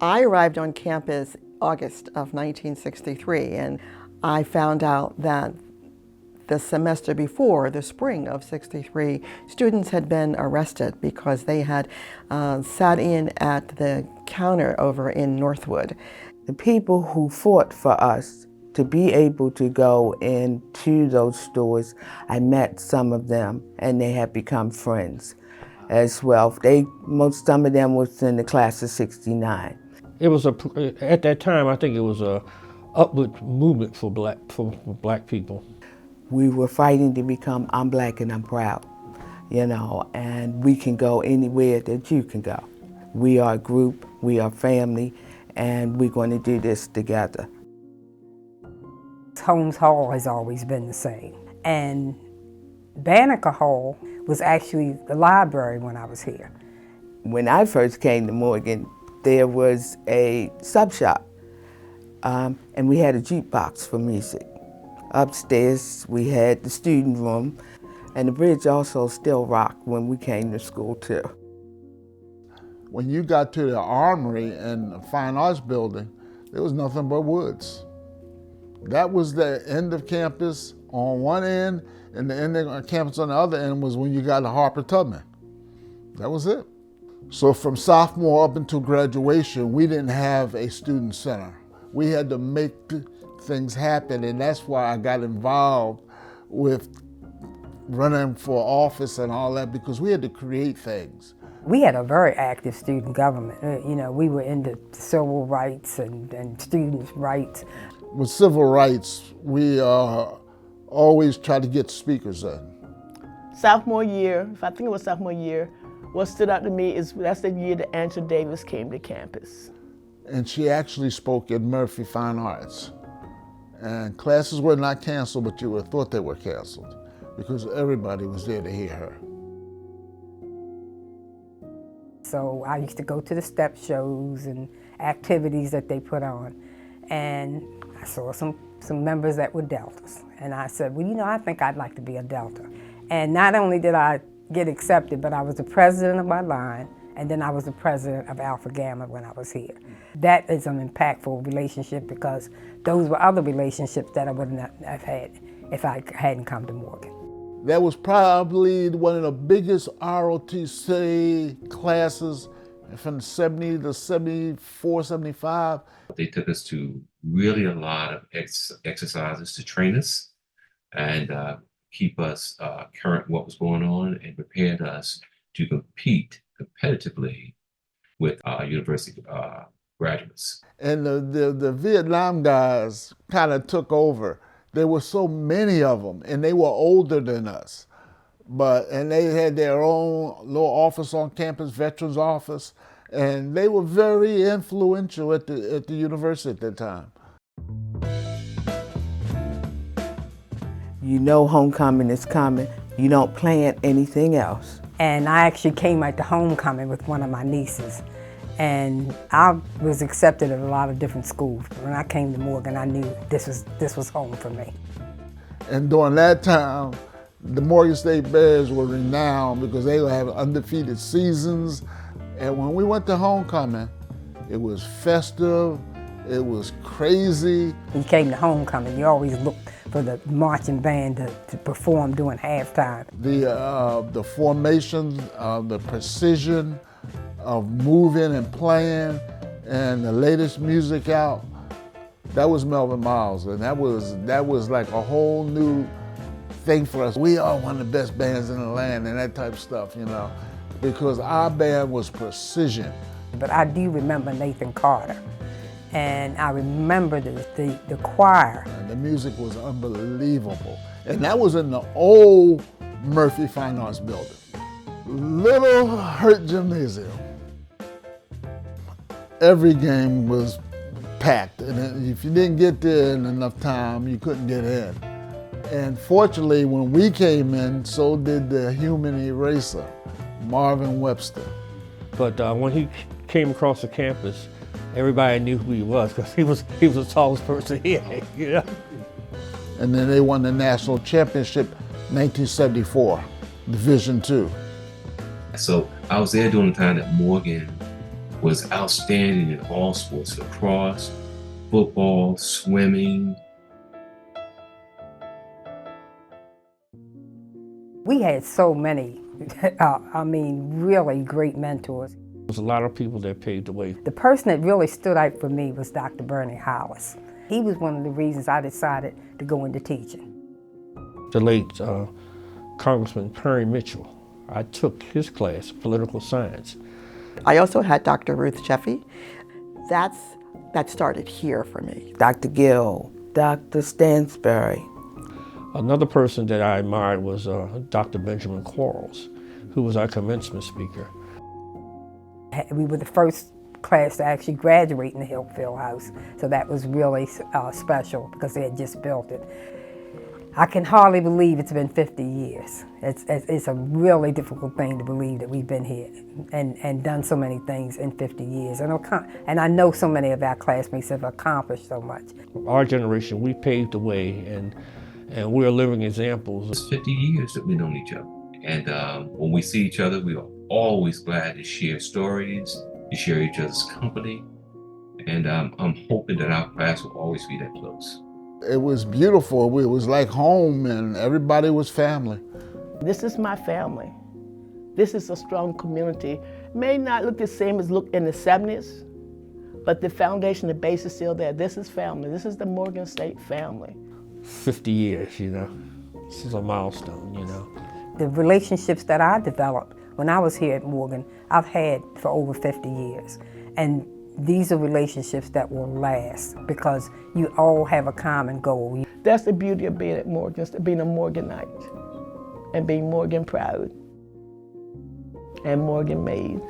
I arrived on campus August of 1963, and I found out that the semester before, the spring of '63, students had been arrested because they had sat in at the counter over in Northwood. The people who fought for us to be able to go into those stores, I met some of them and they have become friends as well. Some of them was in the class of '69. It was at that time, I think it was a upward movement for black people. We were fighting to become I'm black and I'm proud, and we can go anywhere that you can go. We are a group, we are family, and we're going to do this together. Holmes Hall has always been the same. And Banneker Hall was actually the library when I was here. When I first came to Morgan, there was a sub shop, and we had a jukebox for music. Upstairs, we had the student room, and the bridge also still rocked when we came to school too. When you got to the Armory and the Fine Arts Building, there was nothing but woods. That was the end of campus on one end, and the end of campus on the other end was when you got to Harper Tubman. That was it. So from sophomore up until graduation, we didn't have a student center. We had to make things happen, and that's why I got involved with running for office and all that, because we had to create things. We had a very active student government. We were into civil rights and students' rights. With civil rights, we always try to get speakers in. Sophomore year, I think it was sophomore year, what stood out to me is that's the year that Angela Davis came to campus. And she actually spoke at Murphy Fine Arts. And classes were not canceled, but you would have thought they were canceled because everybody was there to hear her. So I used to go to the step shows and activities that they put on. And I saw some members that were Deltas. And I said, well, I think I'd like to be a Delta. And not only did I get accepted, but I was the president of my line, and then I was the president of Alpha Gamma when I was here. That is an impactful relationship because those were other relationships that I wouldn't have had if I hadn't come to Morgan. That was probably one of the biggest ROTC classes from 70 to 74, 75. They took us to really a lot of exercises to train us and keep us current what was going on and prepared us to compete competitively with university graduates. And the Vietnam guys kind of took over. There were so many of them, and they were older than us. And they had their own little office on campus, veterans office, and they were very influential at the university at that time. You know homecoming is coming. You don't plan anything else. And I actually came at the homecoming with one of my nieces. And I was accepted at a lot of different schools. But when I came to Morgan, I knew this was home for me. And during that time, the Morgan State Bears were renowned because they were having undefeated seasons. And when we went to homecoming, it was festive, it was crazy. When you came to homecoming, you always looked for the marching band to perform during halftime. The formation, the precision of moving and playing, and the latest music out, that was Melvin Miles, and that was like a whole new thing for us. We are one of the best bands in the land and that type of stuff, because our band was precision. But I do remember Nathan Carter, and I remember the choir. And the music was unbelievable, and that was in the old Murphy Fine Arts Building. Little Hurt Gymnasium. Every game was packed, and if you didn't get there in enough time, you couldn't get in. And fortunately, when we came in, so did the human eraser, Marvin Webster. But when he came across the campus, everybody knew who he was because he was the tallest person here, And then they won the national championship 1974, Division II. So I was there during the time that Morgan was outstanding in all sports: lacrosse, football, swimming. We had so many, really great mentors. There's a lot of people that paved the way. The person that really stood out for me was Dr. Bernie Hollis. He was one of the reasons I decided to go into teaching. The late Congressman Perry Mitchell, I took his class, political science. I also had Dr. Ruth Sheffey. That started here for me. Dr. Gill, Dr. Stansberry. Another person that I admired was Dr. Benjamin Quarles, who was our commencement speaker. We were the first class to actually graduate in the Hill Field House, so that was really special because they had just built it. I can hardly believe it's been 50 years. It's a really difficult thing to believe that we've been here and done so many things in 50 years. And I know so many of our classmates have accomplished so much. Our generation, we paved the way, and we're living examples. It's 50 years that we've known each other. And when we see each other, we are always glad to share stories, to share each other's company. And I'm hoping that our class will always be that close. It was beautiful. It was like home, and everybody was family. This is my family. This is a strong community. May not look the same as look in the 70s, but the foundation, the base is still there. This is family. This is the Morgan State family. 50 years, you know. This is a milestone, you know. The relationships that I developed when I was here at Morgan, I've had for over 50 years. And these are relationships that will last because you all have a common goal. That's the beauty of being at Morgan, being a Morganite and being Morgan proud and Morgan made.